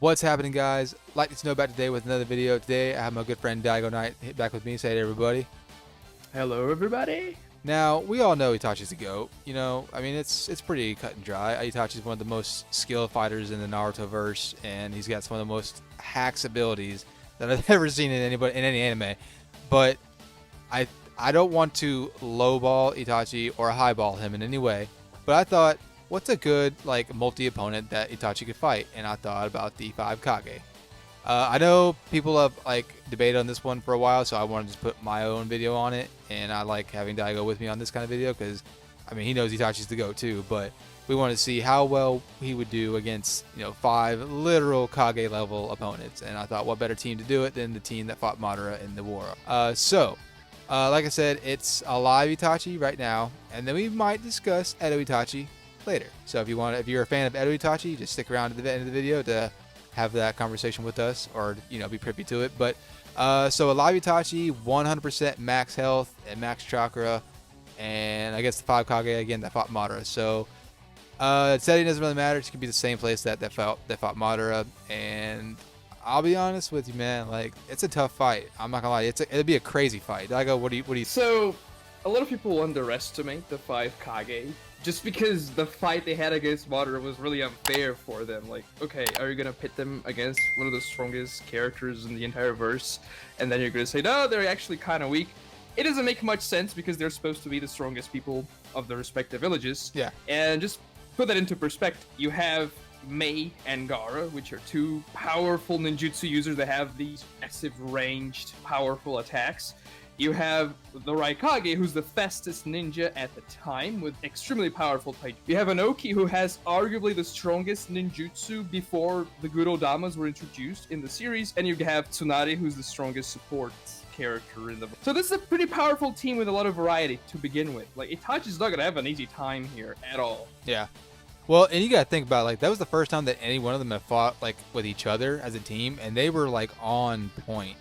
What's happening, guys? Like to know about today with another video. Today, I have my good friend Daigo Knight back with me. Say hey to everybody. Hello, everybody. Now, we all know Itachi's the GOAT. I mean, it's pretty cut and dry. Itachi's one of the most skilled fighters in the Naruto verse, and he's got some of the most hacks abilities that I've ever seen in any anime. But I I don't want to lowball Itachi or highball him in any way. But I thought, what's a good multi opponent that Itachi could fight? And I thought about the five Kage. I know people have debated on this one for a while, so I wanted to just put my own video on it, and I like having Daigo with me on this kind of video because, I mean, he knows Itachi's the GOAT too, but we wanted to see how well he would do against five literal Kage level opponents, and I thought what better team to do it than the team that fought Madara in the war. Like I said, it's a live Itachi right now, and then we might discuss Edo Itachi later. So if you're a fan of Edo Itachi, just stick around to the end of the video to have that conversation with us, or be privy to it. But so a live Itachi, 100% max health and max chakra, and I guess the 5 Kage again that fought Madara. So setting doesn't really matter. It could be the same place that fought Madara. And I'll be honest with you, man. It's a tough fight. I'm not gonna lie. It'd be a crazy fight. Daigo, what do you? So, a lot of people underestimate the five Kage just because the fight they had against Madara was really unfair for them. Like, okay, are you gonna pit them against one of the strongest characters in the entire verse, and then you're gonna say, no, they're actually kind of weak? It doesn't make much sense because they're supposed to be the strongest people of the respective villages. Yeah. And just put that into perspective. You have Mei and Gaara, which are two powerful ninjutsu users that have these massive ranged, powerful attacks. You have the Raikage, who's the fastest ninja at the time, with extremely powerful taijutsu. You have Anoki, who has arguably the strongest ninjutsu before the Gurodamas were introduced in the series, and you have Tsunade, who's the strongest support character in the. So this is a pretty powerful team with a lot of variety to begin with. Like, Itachi's not gonna have an easy time here at all. Yeah. Well, and you gotta think about that was the first time that any one of them have fought with each other as a team, and they were on point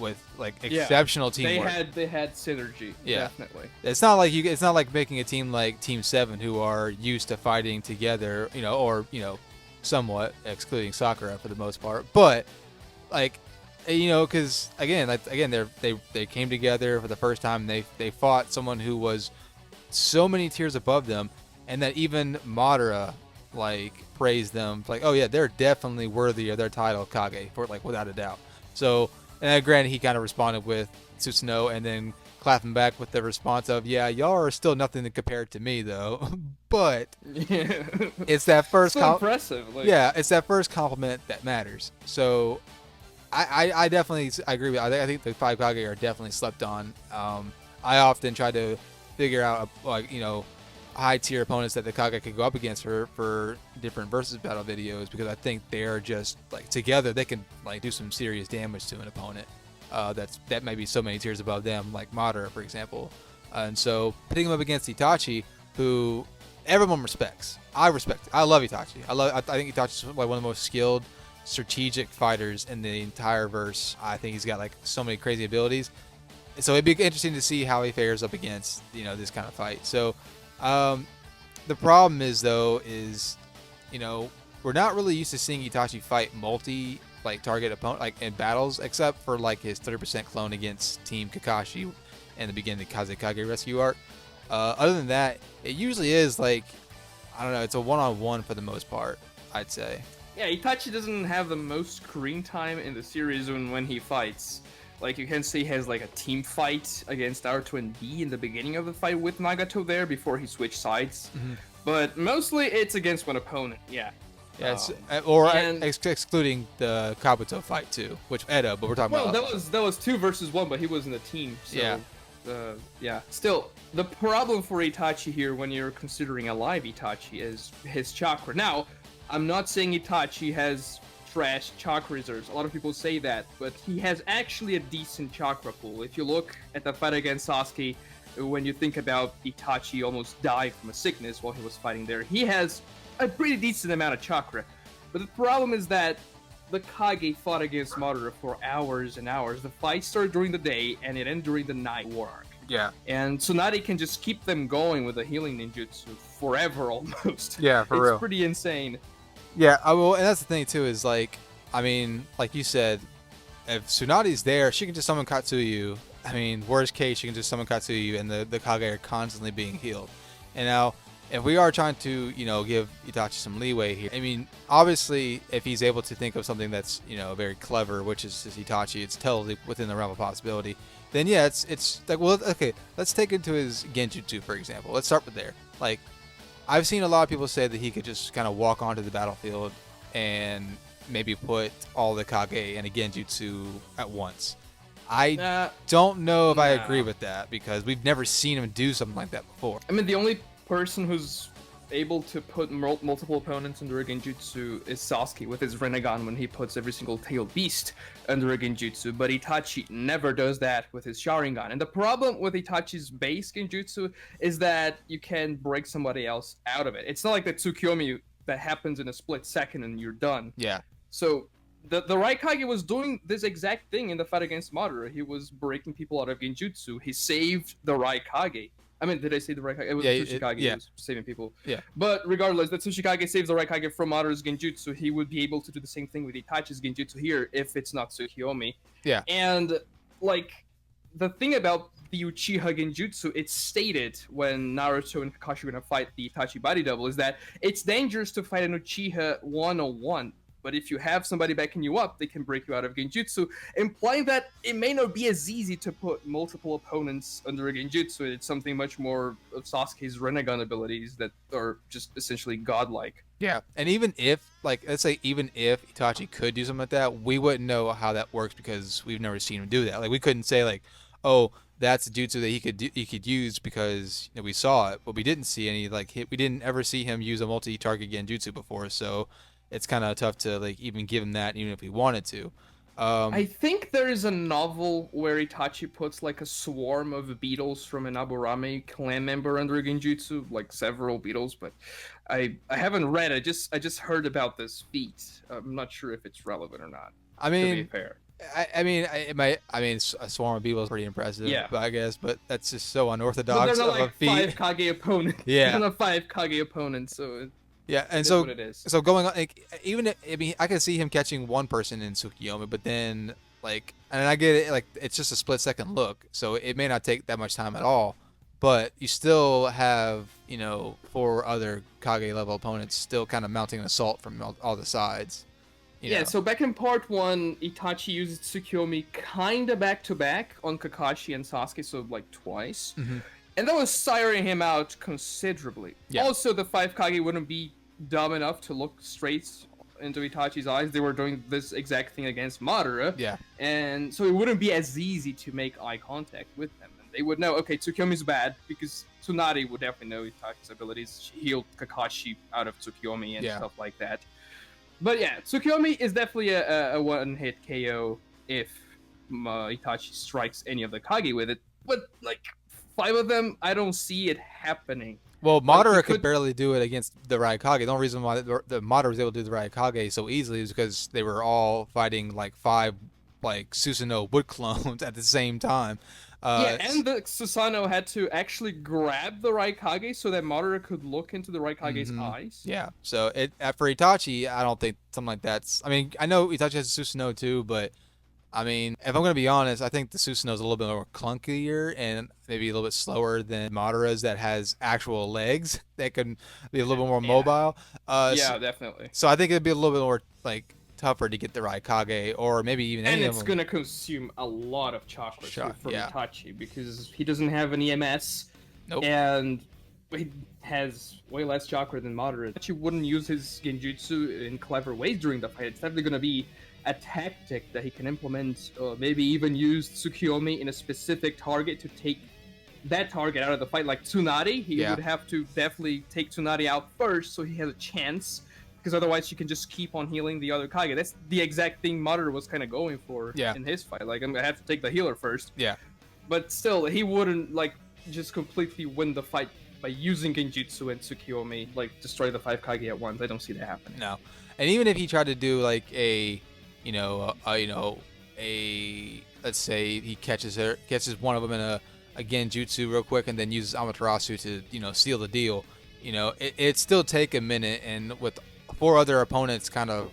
with exceptional teamwork. They had synergy. Yeah. Definitely. It's not like making a team like Team 7 who are used to fighting together, or somewhat excluding Sakura for the most part. But because again they came together for the first time. They fought someone who was so many tiers above them, and that even Madara praised them oh yeah, they're definitely worthy of their title Kage for without a doubt. So, and granted, he kind of responded with Susanoo and then clapping back with the response of, yeah, y'all are still nothing to compare to me though. But Yeah. it's that first So impressive. yeah, it's that first compliment that matters. So I definitely agree with I think the five Kage are definitely slept on. I often try to figure out high tier opponents that the Kage could go up against for different versus battle videos, because I think they're just together they can do some serious damage to an opponent that may be so many tiers above them, like Madara for example. And so putting him up against Itachi, who everyone respects. I respect it. I love Itachi. I think Itachi's one of the most skilled strategic fighters in the entire verse. I think he's got so many crazy abilities. So it'd be interesting to see how he fares up against this kind of fight. So the problem is we're not really used to seeing Itachi fight multi target opponent in battles, except for his 30% clone against Team Kakashi in the beginning of the Kazekage rescue arc. Other than that, it usually is I don't know, it's a one-on-one for the most part, I'd say. Yeah, Itachi doesn't have the most screen time in the series when he fights. You can see he has a team fight against Naruto and B in the beginning of the fight with Nagato there before he switched sides. Mm-hmm. But mostly it's against one opponent, yeah. Yeah, excluding the Kabuto fight too, which Edo, but we're talking about. Well, that was 2 versus 1, but he was in the team. So, yeah. Yeah. Still, the problem for Itachi here, when you're considering a live Itachi, is his chakra. Now, I'm not saying Itachi has trash chakra reserves. A lot of people say that, but he has actually a decent chakra pool. If you look at the fight against Sasuke, when you think about Itachi almost died from a sickness while he was fighting there, he has a pretty decent amount of chakra. But the problem is that the Kage fought against Madara for hours and hours. The fight started during the day and it ended during the night war arc. Yeah. And Tsunade can just keep them going with the healing ninjutsu forever almost. Yeah, for real. It's pretty insane. Yeah, I will, and that's the thing too is I mean, like you said, if Tsunadi's there, she can just summon Katsuyu. I mean, worst case, she can just summon Katsuyu, and the Kage are constantly being healed. And now, if we are trying to, give Itachi some leeway here, I mean, obviously, if he's able to think of something that's, very clever, which is Itachi, it's totally within the realm of possibility. Then yeah, it's like, well, okay, let's take it to his Genjutsu, for example. Let's start with there. Like, I've seen a lot of people say that he could just kind of walk onto the battlefield and maybe put all the Kage and a Genjutsu at once. I don't know if I agree with that because we've never seen him do something like that before. I mean, the only person who's able to put multiple opponents under a Genjutsu is Sasuke with his Rinnegan when he puts every single tailed beast under a Genjutsu, but Itachi never does that with his Sharingan. And the problem with Itachi's base Genjutsu is that you can break somebody else out of it. It's not like the Tsukuyomi that happens in a split second and you're done. Yeah. So the Raikage was doing this exact thing in the fight against Madara. He was breaking people out of Genjutsu. He saved the Raikage. I mean, did I say the Raikage? It was Tsuchikage who was saving people. Yeah. But regardless, that Tsuchikage saves the Raikage from Madara's Genjutsu. He would be able to do the same thing with Itachi's Genjutsu here if it's not Tsukiyomi. Yeah. And, like, the thing about the Uchiha Genjutsu, it's stated when Naruto and Kakashi are going to fight the Itachi body double, is that it's dangerous to fight an Uchiha 101. But if you have somebody backing you up, they can break you out of Genjutsu, implying that it may not be as easy to put multiple opponents under a Genjutsu. It's something much more of Sasuke's Rinnegan abilities that are just essentially godlike. Yeah, and even if, like, let's say even if Itachi could do something like that, we wouldn't know how that works because we've never seen him do that. Like, we couldn't say, like, oh, that's a jutsu that he could use because we saw it, but we didn't see any, like, we didn't ever see him use a multi-target Genjutsu before, so it's kind of tough to like even give him that, even if we wanted to. I think there is a novel where Itachi puts like a swarm of beetles from an Aburame clan member under a Genjutsu, like several beetles, but I haven't read it. I just heard about this feat. I'm not sure if it's relevant or not. I mean, to be fair. I mean, a swarm of beetles is pretty impressive. Yeah. I guess, but that's just so unorthodox. But there's not of like a feat. 5 Kage opponents. Yeah. There's not 5 Kage opponents, so. Yeah, and It is so what it is. so going on, like, even if, I mean, I can see him catching one person in Tsukiyomi, but then like, and I get it, like it's just a split second look, so it may not take that much time at all, but you still have 4 other Kage level opponents still kind of mounting an assault from all the sides. You know? So back in part 1, Itachi uses Tsukiyomi kinda back to back on Kakashi and Sasuke, so like twice. Mm-hmm. And that was tiring him out considerably. Yeah. Also, the 5 Kage wouldn't be dumb enough to look straight into Itachi's eyes. They were doing this exact thing against Madara. Yeah. And so it wouldn't be as easy to make eye contact with them. And they would know, okay, Tsukiyomi's bad, because Tsunade would definitely know Itachi's abilities. She healed Kakashi out of Tsukiyomi and stuff like that. But yeah, Tsukiyomi is definitely a one-hit KO if Itachi strikes any of the Kage with it. But, like, 5 of them, I don't see it happening. Well, Madara could barely do it against the Raikage. The only reason why the Madara was able to do the Raikage so easily is because they were all fighting like 5 like Susanoo wood clones at the same time. And the Susanoo had to actually grab the Raikage so that Madara could look into the Raikage's eyes. Yeah, so for Itachi, I don't think something like that's. I mean, I know Itachi has a Susanoo too, but I mean, if I'm gonna be honest, I think the Susanoo is a little bit more clunkier and maybe a little bit slower than Madara's that has actual legs that can be a little bit more mobile. Definitely. So I think it'd be a little bit more like tougher to get the Raikage or maybe even any of them. And it's gonna consume a lot of chakra from Itachi because he doesn't have an EMS. Nope. And he has way less chakra than Madara. Itachi wouldn't use his Genjutsu in clever ways during the fight. It's definitely gonna be a tactic that he can implement, or maybe even use Tsukiyomi in a specific target to take that target out of the fight. Like Tsunade, he would have to definitely take Tsunade out first so he has a chance, because otherwise she can just keep on healing the other Kage. That's the exact thing Madara was kind of going for in his fight. Like, I'm gonna have to take the healer first. Yeah. But still, he wouldn't like just completely win the fight by using Genjutsu and Tsukiyomi, like destroy the 5 Kage at once. I don't see that happening. No. And even if he tried to do like let's say he catches one of them in a Genjutsu real quick and then uses Amaterasu to seal the deal, it'd still take a minute, and with 4 other opponents kind of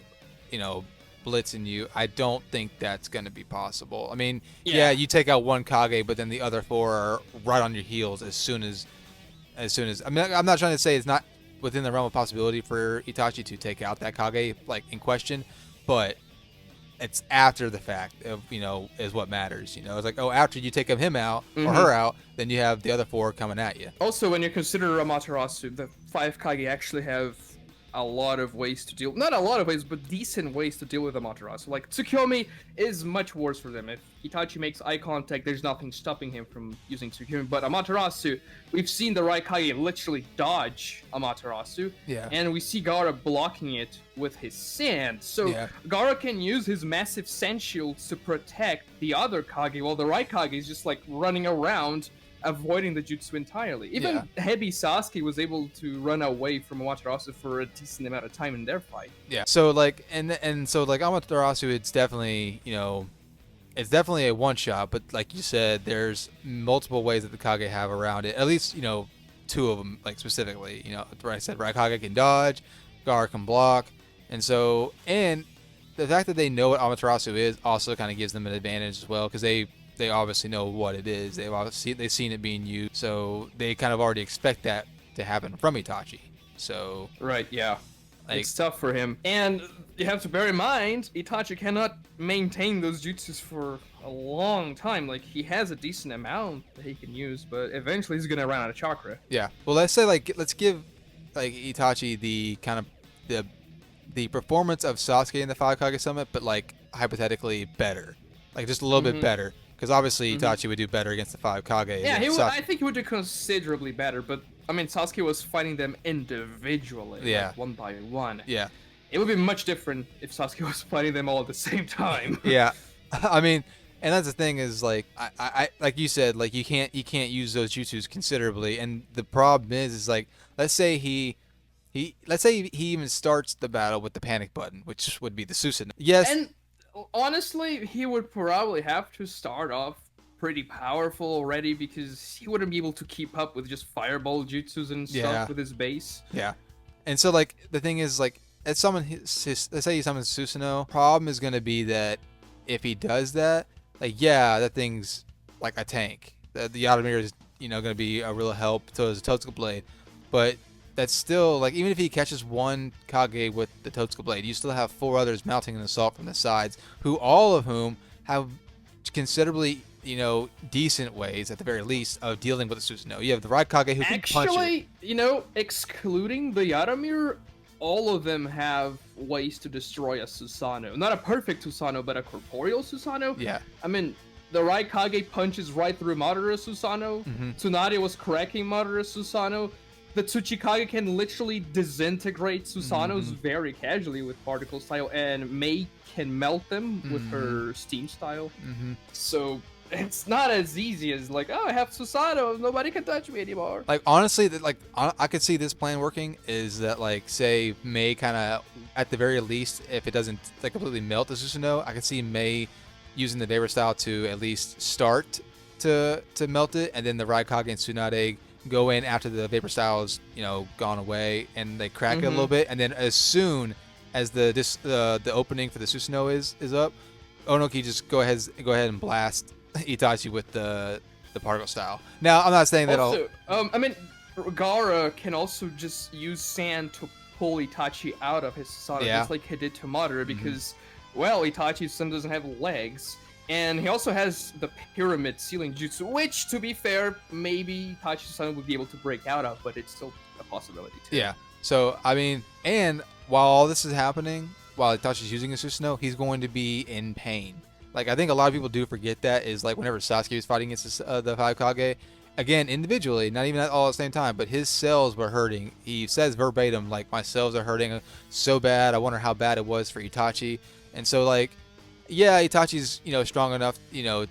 blitzing you, I don't think that's going to be possible. I mean, Yeah. you take out one Kage, but then the other 4 are right on your heels as soon as. I mean, I'm not trying to say it's not within the realm of possibility for Itachi to take out that Kage like in question, but it's after the fact of is what matters. It's like, oh, after you take him out or her out, then you have the other 4 coming at you. Also, when you consider Amaterasu, the 5 Kage actually have a lot of ways to deal, not a lot of ways, but decent ways to deal with Amaterasu. Like, Tsukuyomi is much worse for them. If Itachi makes eye contact, there's nothing stopping him from using Tsukuyomi. But Amaterasu, we've seen the Raikage literally dodge Amaterasu. Yeah. And we see Gaara blocking it with his sand. So Yeah. Gaara can use his massive sand shields to protect the other Kage, while the Raikage is just like running around, avoiding the jutsu entirely. Even Hebi Sasuke was able to run away from Amaterasu for a decent amount of time in their fight. Yeah. So like so like Amaterasu, it's definitely it's definitely a one shot, but like you said, there's multiple ways that the Kage have around it. At least 2 of them, like specifically. Where I said Raikage can dodge, Gaara can block, and the fact that they know what Amaterasu is also kind of gives them an advantage as well, because they obviously know what it is. They've seen it being used, so they kind of already expect that to happen from Itachi. So Right, yeah. like, It's tough for him. And you have to bear in mind, Itachi cannot maintain those jutsus for a long time. Like, he has a decent amount that he can use, but eventually he's gonna run out of chakra. yeah. Well, let's give like Itachi the kind of the performance of Sasuke in the 5 Kage Summit, but like hypothetically better, like just a little bit better. Because obviously Itachi would do better against the 5 Kage. Yeah, than I think he would do considerably better, but I mean, Sasuke was fighting them individually, like, one by one. Yeah. It would be much different if Sasuke was fighting them all at the same time. Yeah. I mean, and that's the thing is like I like you said, like you can't use those jutsus considerably, and the problem is like let's say he even starts the battle with the panic button, which would be the Susanoo. Yes. And honestly, he would probably have to start off pretty powerful already, because he wouldn't be able to keep up with just fireball jutsus and stuff with his base. Yeah. And so like the thing is like let's say he summons Susanoo. Problem is going to be that if he does that, like that thing's like a tank. The Yadomir is going to be a real help. So is the Totsuka blade, but that's still like even if he catches one Kage with the Totsuka blade, you still have 4 others mounting an assault from the sides, all of whom have considerably decent ways at the very least of dealing with the Susanoo. You have the Raikage who can punch it. Actually, excluding the Yadomir, all of them have ways to destroy a Susanoo. Not a perfect Susanoo, but a corporeal Susanoo. Yeah. I mean, the Raikage punches right through Madara Susanoo. Tsunade was cracking Madara Susanoo. The Tsuchikage can literally disintegrate Susanoo's very casually with particle style, and Mei can melt them with her steam style. So it's not as easy as like, oh, I have Susanoo, nobody can touch me anymore. Like honestly, I could see this plan working is that like say Mei kind of at the very least, if it doesn't like completely melt the Susanoo, I could see Mei using the Vapor style to at least start to melt it, and then the Raikage and Tsunade go in after the Vapor style is gone away, and they crack it a little bit, and then as soon as the opening for the Susanoo is up, Onoki just go ahead and blast Itachi with the particle style. Now I'm not saying that also, I mean, Gaara can also just use sand to pull Itachi out of his Susanoo, just like he did to Madara, because well, Itachi's son doesn't have legs. And he also has the pyramid ceiling jutsu, which, to be fair, maybe Itachi's son would be able to break out of, but it's still a possibility too. Yeah. So, I mean, and while all this is happening, while Itachi's using his Susanoo, he's going to be in pain. Like, I think a lot of people do forget that, is like whenever Sasuke was fighting against the 5 Kage, again, individually, not even all at the same time, but his cells were hurting. He says verbatim, like, my cells are hurting so bad, I wonder how bad it was for Itachi. And so, like, yeah, Itachi's, strong enough,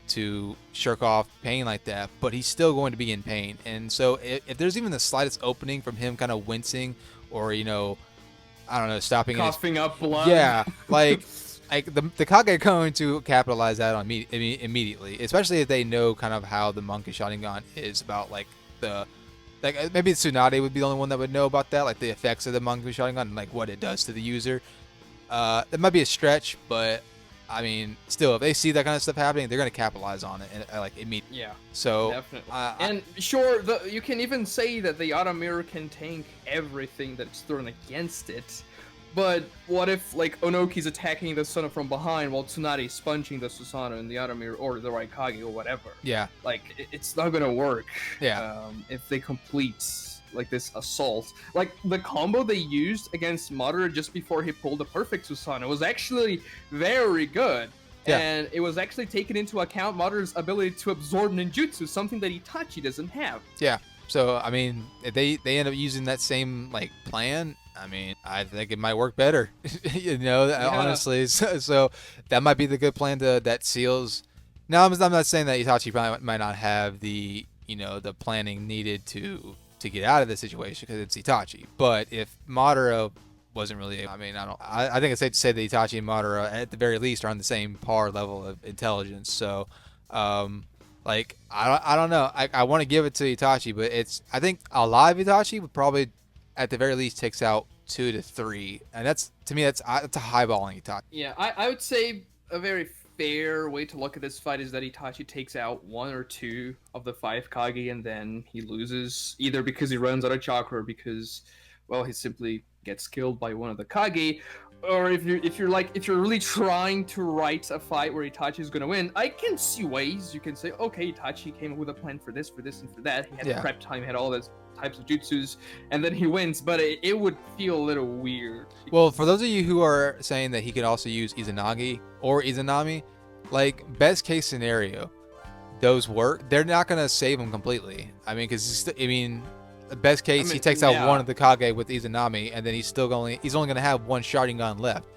to shirk off pain like that, but he's still going to be in pain. And so if there's even the slightest opening from him kind of wincing or, I don't know, stopping coughing up blood. Yeah, like the Kage are going to capitalize that on immediately, especially if they know kind of how the Monkey Sharingan is about maybe the Tsunade would be the only one that would know about that, like the effects of the Monkey Sharingan and like what it does to the user. It might be a stretch, but I mean, still, if they see that kind of stuff happening, they're going to capitalize on it and like immediately. Yeah, So, definitely. I, And sure, you can even say that the Auto Mirror can tank everything that's thrown against it. But what if, like, Onoki's attacking the Susanoo from behind while Tsunade's sponging the Susanoo in the Auto Mirror or the Raikage or whatever? yeah, Like, it's not gonna work. Yeah. If they complete like this assault, like the combo they used against Madara just before he pulled the perfect Susanoo was actually very good. Yeah. And it was actually taken into account Madara's ability to absorb ninjutsu, something that Itachi doesn't have. yeah. So, I mean, if they end up using that same like plan, I mean, I think it might work better. Honestly. So that might be the good plan that seals. Now, I'm not saying that Itachi probably might not have the the planning needed to get out of the situation because it's Itachi. But if Madara wasn't really, I mean, I think it's safe to say that Itachi and Madara at the very least are on the same par level of intelligence. So, like I don't know. I want to give it to Itachi, but I think a live Itachi would probably at the very least takes out 2 to 3, and that's to me that's a highballing Itachi. Yeah, I would say a very fair way to look at this fight is that Itachi takes out 1 or 2 of the 5 Kage, and then he loses either because he runs out of chakra or because, well, he simply gets killed by one of the Kage. Or if you're really trying to write a fight where Itachi is gonna win, I can see ways you can say, okay, Itachi came up with a plan for this, and for that. He had prep time, he had all those types of jutsus, and then he wins. But it would feel a little weird. Well, for those of you who are saying that he could also use Izanagi or Izanami, like best case scenario, those work. They're not gonna save him completely. I mean, because best case, he takes out one of the Kage with Izanami, and then he's only gonna have one Sharingan left.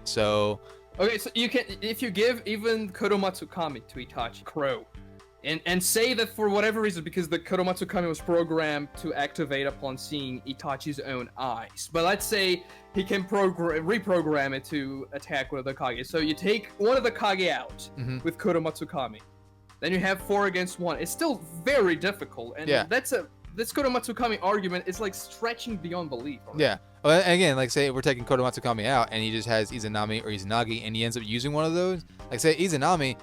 So okay, so you can, if you give even Kodomatsukami to Itachi, Crow, and say that for whatever reason, because the Kodomatsukami was programmed to activate upon seeing Itachi's own eyes, but let's say he can reprogram it to attack one of the Kage. So you take one of the Kage out with Kodomatsukami, then you have 4 against 1. It's still very difficult, and this Kodomatsukami argument is like stretching beyond belief. Yeah. Well, again, like say we're taking Kodomatsukami out and he just has Izanami or Izanagi and he ends up using one of those. Like say Izanami,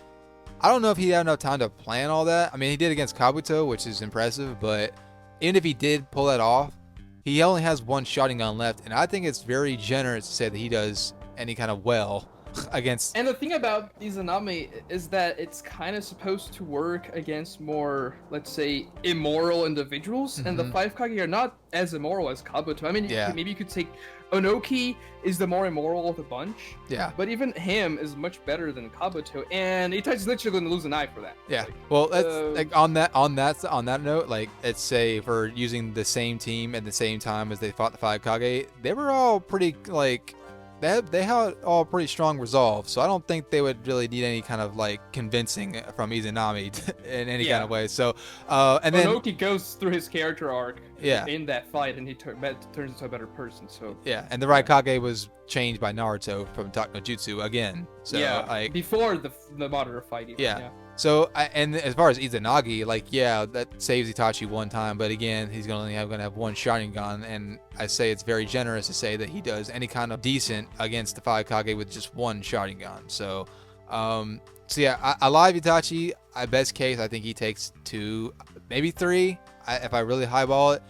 I don't know if he had enough time to plan all that. I mean, he did against Kabuto, which is impressive, but even if he did pull that off, he only has one Sharingan left, and I think it's very generous to say that he does any kind of well against. And the thing about Izanami is that it's kind of supposed to work against more, let's say, immoral individuals, and the 5 Kage are not as immoral as Kabuto. I mean, maybe you could take Onoki is the more immoral of the bunch. Yeah. But even him is much better than Kabuto, and Itachi's literally going to lose an eye for that. Yeah. Well, that's like on that note, like let's say for using the same team at the same time as they fought the 5 Kage, they were all pretty like. They had all pretty strong resolve, so I don't think they would really need any kind of like convincing from Izanami in any kind of way. So, and then Onoki goes through his character arc in that fight, and he turns into a better person. So and the Raikage was changed by Naruto from Talk no Jutsu again. So like before the Madara fight. Even, So, and as far as Izanagi, like, that saves Itachi one time, but again, he's gonna have one Sharingan, and I say it's very generous to say that he does any kind of decent against the 5 Kage with just one Sharingan. So, I live Itachi. At best case, I think he takes 2, maybe 3, if I really highball it,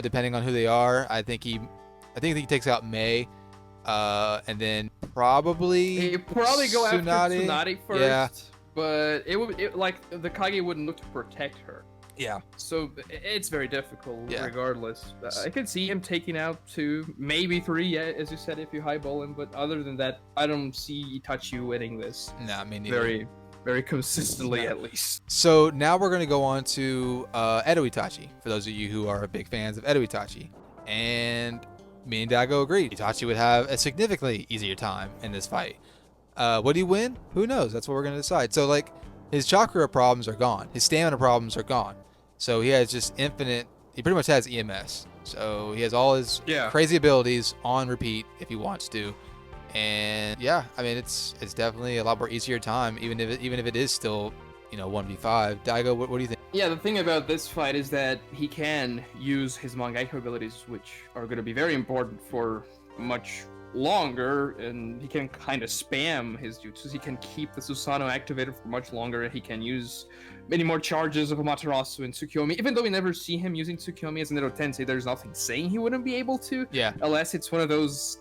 depending on who they are. I think he takes out Mei, and then probably he'd probably go after Tsunade first. Yeah. But like the Kage wouldn't look to protect her. Yeah. So it's very difficult regardless. I could see him taking out 2, maybe 3, as you said, if you highball him. But other than that, I don't see Itachi winning this. No, I mean neither. Very, very consistently at least. So now we're going to go on to Edo Itachi, for those of you who are big fans of Edo Itachi. And me and Daigo agreed. Itachi would have a significantly easier time in this fight. Would he win? Who knows? That's what we're going to decide. So, like, his chakra problems are gone. His stamina problems are gone. So he has just infinite. He pretty much has EMS. So he has all his crazy abilities on repeat if he wants to. And I mean, it's definitely a lot more easier time, even if it is still 1v5. Daigo, what do you think? Yeah, the thing about this fight is that he can use his Mangekyo abilities, which are going to be very important for much longer, and he can kind of spam his jutsus. He can keep the Susanoo activated for much longer, and he can use many more charges of Amaterasu and Tsukiyomi. Even though we never see him using Tsukiyomi as an Edo Tensei, there's nothing saying he wouldn't be able to. Yeah. Unless it's one of those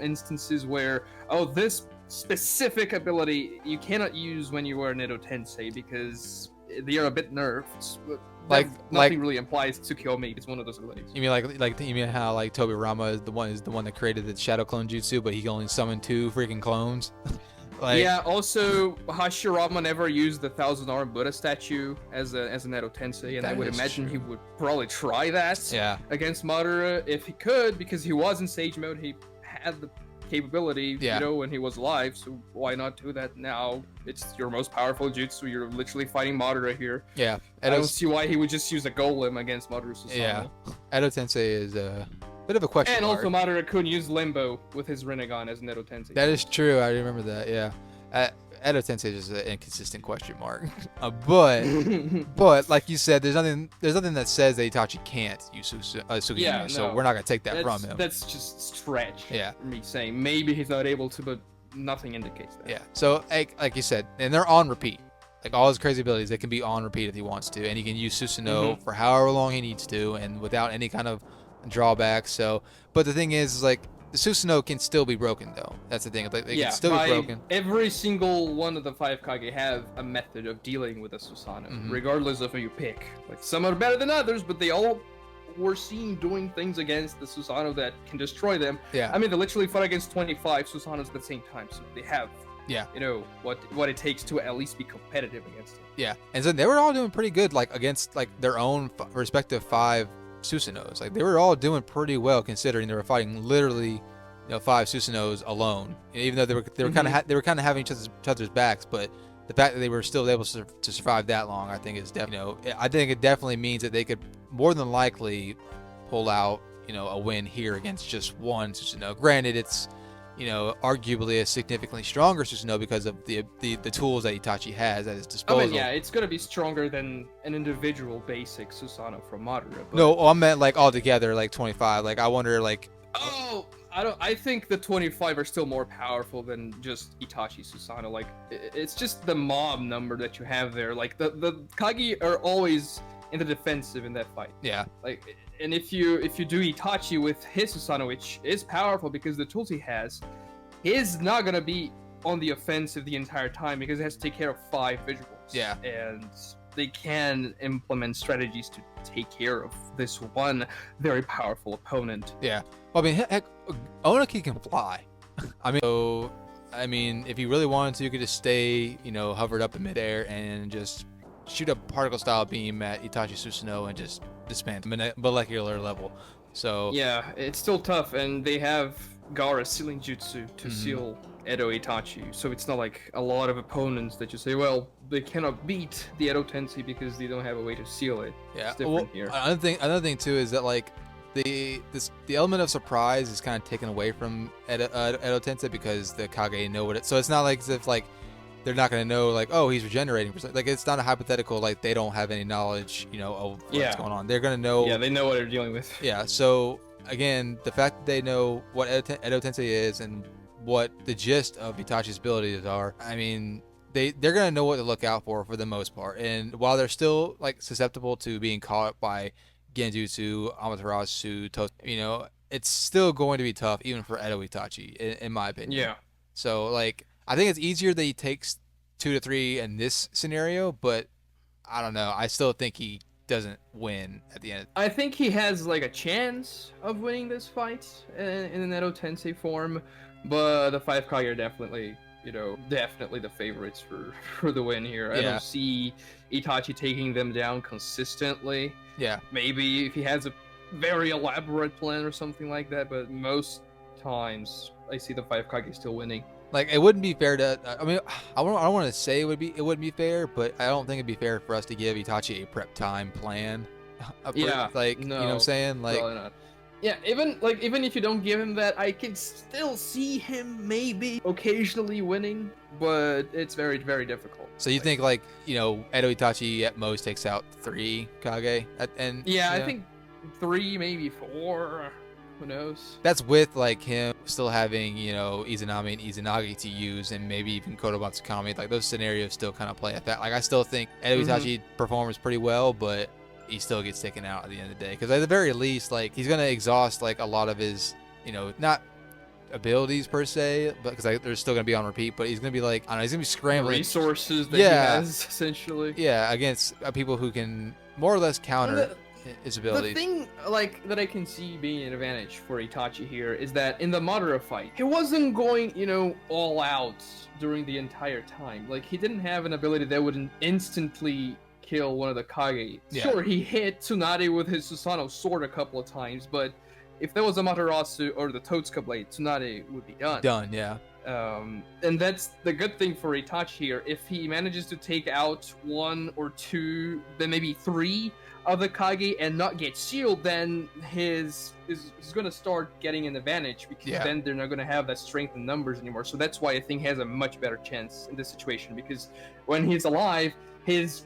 instances where, oh, this specific ability you cannot use when you are an Edo Tensei because they are a bit nerfed. Like nothing really implies Tsukiyomi is one of those abilities. You mean you mean how like Tobirama is the one that created the Shadow Clone Jutsu, but he can only summon 2 freaking clones? Like, yeah. Also, Hashirama never used the Thousand Arm Buddha statue as an Edo Tensei, and I would imagine he would probably try that yeah. against Madara if he could, because he was in Sage Mode. He had the capability, Yeah. when he was alive. So why not do that now? It's your most powerful jutsu. You're literally fighting Madara here. Yeah. I don't see why he would just use a golem against Madara Susanoo. Yeah. Edo Tensei is a bit of a question And mark. also Madara couldn't use Limbo with his Rinnegan as an Edo Tensei. That is true. I remember that. Yeah. Edo Tensei is just an inconsistent question mark. But like you said, there's nothing that says that Itachi can't use Sugiyama, Yeah, so no. we're not gonna take that from him. That's just stretch. Yeah. For me saying maybe he's not able to, but nothing indicates that. Yeah. So like you said, and they're on repeat. Like all his crazy abilities, they can be on repeat if he wants to, and he can use Susanoo for however long he needs to, and without any kind of drawbacks. So, but the thing is like the Susanoo can still be broken though. That's the thing. Like, they can still be broken. Every single one of the 5 Kage have a method of dealing with a Susanoo, regardless of who you pick. Like some are better than others, but they all were seen doing things against the Susanoo that can destroy them. Yeah. I mean, they literally fought against 25 Susanoo's at the same time, so they have, Yeah. what it takes to at least be competitive against it. Yeah, and so they were all doing pretty good, like against like their own respective 5 Susanoo's. Like they were all doing pretty well considering they were fighting literally, 5 Susanoo's alone. Even though they were kind of they were kind of having each other's backs, but the fact that they were still able to survive that long, I think is definitely, I think it definitely means that they could more than likely pull out, a win here against just one Susanoo. Granted, it's arguably a significantly stronger Susanoo because of the tools that Itachi has at his disposal. I mean, yeah, it's gonna be stronger than an individual basic Susanoo from Madara. But... No, I meant like all together, like 25. Like I wonder, like. Oh, I think the 25 are still more powerful than just Itachi Susanoo. Like it's just the mob number that you have there. Like the Kage are always in the defensive in that fight. Yeah. Like, and if you do Itachi with his Susanoo, which is powerful because the tools he has, he's not gonna be on the offensive the entire time because it has to take care of 5 visuals. Yeah. And they can implement strategies to take care of this one very powerful opponent. Yeah. Well, I mean, heck, Onaki can fly. I mean, if you really wanted to, you could just stay, hovered up in midair and just shoot a particle style beam at Itachi Susanoo and just dismantle molecular level. So yeah, it's still tough, and they have Gaara's sealing jutsu to seal Edo Itachi, so it's not like a lot of opponents that you say, well, they cannot beat the Edo Tensei because they don't have a way to seal it. Yeah. It's different here. Another thing too is that like the element of surprise is kind of taken away from Edo Tensei because the Kage know what it. So it's not like as if like they're not going to know like, oh, he's regenerating. Like it's not a hypothetical like they don't have any knowledge of what's going on. They're going to know. Yeah, they know what they're dealing with. Yeah. So again, the fact that they know what Edo Tensei is and what the gist of Itachi's abilities are, I mean, they're going to know what to look out for the most part. And while they're still like susceptible to being caught by Genjutsu, Amaterasu, it's still going to be tough even for Edo Itachi, in my opinion. Yeah. So like, I think it's easier that he takes 2 to 3 in this scenario, but I don't know. I still think he doesn't win at the end. I think he has like a chance of winning this fight in an Edo Tensei form, but the 5 Kage are definitely, definitely the favorites for the win here. I don't see Itachi taking them down consistently. Yeah. Maybe if he has a very elaborate plan or something like that, but most times I see the 5 Kage still winning. Like, it wouldn't be fair to. I mean, I don't want to say it wouldn't be fair, but I don't think it'd be fair for us to give Itachi a prep time plan. No, you know what I'm saying? Like, probably not. Yeah, even if you don't give him that, I can still see him maybe occasionally winning, but it's very, very difficult. So you think like Edo Itachi at most takes out 3 Kage, I think 3, maybe 4. Who knows? That's with like him still having, you know, Izanami and Izanagi to use, and maybe even Koto Matsukami. Like those scenarios still kind of play at that. Like I still think Edo Itachi performs pretty well, but he still gets taken out at the end of the day. Because at the very least, like he's gonna exhaust like a lot of his, you know, not abilities per se, but because they're still gonna be on repeat. But he's gonna be like, I don't know, he's gonna be scrambling Resources that Yeah. he has, essentially. yeah, against people who can more or less counter his The abilities. thing, like, that I can see being an advantage for Itachi here is that in the Madara fight, he wasn't going, you know, all out during the entire time. Like, he didn't have an ability that would instantly kill one of the Kage. Yeah. Sure, he hit Tsunade with his Susanoo sword a couple of times, but if there was a Matarasu or the Totsuka blade, Tsunade would be done. Done, yeah. And that's the good thing for Itachi here. If he manages to take out 1 or 2, then maybe 3 of the Kage and not get sealed, then he's going to start getting an advantage, because Yeah. then they're not going to have that strength in numbers anymore. So that's why I think he has a much better chance in this situation, because when he's alive, he's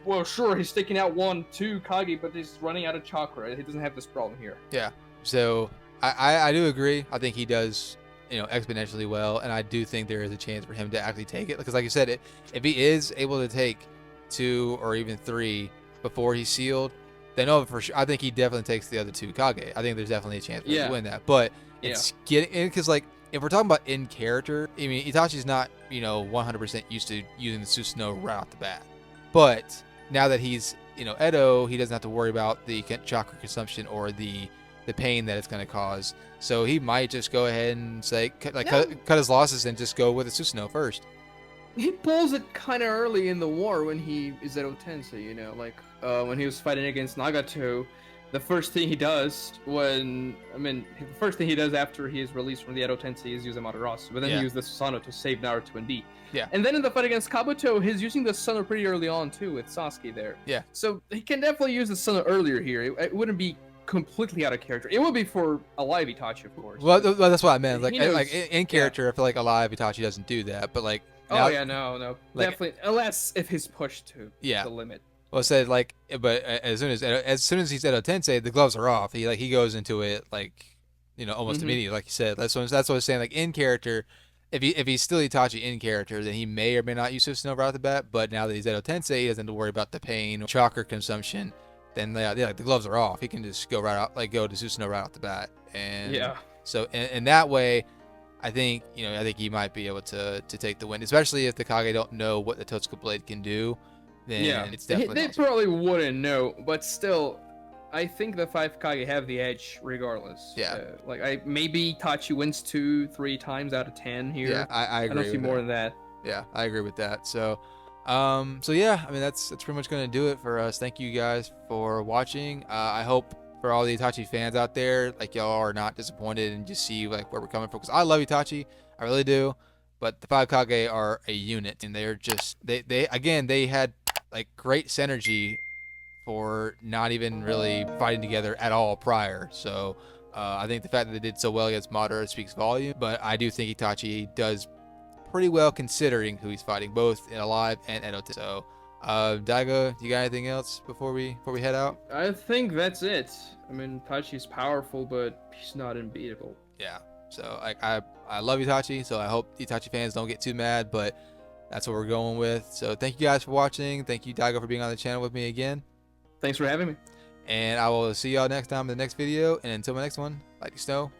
taking out 1, 2 Kage, but he's running out of chakra. He doesn't have this problem here. Yeah. So I do agree. I think he does, you know, exponentially well, and I do think there is a chance for him to actually take it, because like you said, if he is able to take 2 or even 3 before he's sealed, then for sure I think he definitely takes the other 2 Kage. I think there's definitely a chance for him to win that. But it's getting in, because like if we're talking about in character, I mean Itachi's not, you know, 100% used to using the Susanoo right off the bat. But now that he's, you know, Edo, he doesn't have to worry about the chakra consumption or the pain that it's going to cause. So he might just go ahead and say, cut his losses and just go with the Susanoo first. He pulls it kind of early in the war when he is at Otense, you know, like when he was fighting against Nagato. The first thing he does after he is released from the Edo Tensei is use a Matarasu, but then he used the Susanoo to save Naruto and D. Yeah. And then in the fight against Kabuto, he's using the Susanoo pretty early on too with Sasuke there. Yeah. So he can definitely use the Susanoo earlier here. It wouldn't be completely out of character. It would be for a live Itachi, of course. Well, that's what I meant. Like, He knows- like in character, I feel like alive Itachi doesn't do that. But like, Oh yeah, no, like- definitely. Unless if he's pushed to Yeah. the limit. well, said like, but as soon as he's at Edo Tensei, the gloves are off. He goes into it like, you know, almost immediately, like you said. That's what I was saying. Like in character, if he's still Itachi in character, then he may or may not use Susanoo right off the bat. But now that he's Edo Tensei, he doesn't have to worry about the pain, or chakra consumption. Then like the gloves are off. He can just go right out, like go to Susanoo right off the bat. And Yeah. So in that way, I think he might be able to take the win, especially if the Kage don't know what the Totsuka blade can do. Then it's definitely They possible. probably wouldn't know, but still, I think the 5 Kage have the edge regardless. Yeah. Maybe Itachi wins 2-3 times out of 10 here. Yeah, I agree. I don't see with more that. than that. Yeah, I agree with that. So, so yeah, I mean that's pretty much gonna do it for us. Thank you guys for watching. I hope for all the Itachi fans out there, like y'all are not disappointed and just see like where we're coming from. Because I love Itachi, I really do. But the 5 Kage are a unit, and they're just they had like great synergy for not even really fighting together at all prior. So I think the fact that they did so well against Madara speaks volume. But I do think Itachi does pretty well considering who he's fighting, both in Alive and Edo Tensei. So, Daigo, you got anything else before we head out? I think that's it. I mean, Itachi's powerful, but he's not unbeatable. Yeah. So I love Itachi, so I hope Itachi fans don't get too mad, but that's what we're going with. So thank you guys for watching. Thank you, Daigo, for being on the channel with me again. Thanks for having me. And I will see y'all next time in the next video. And until my next one, like you snow.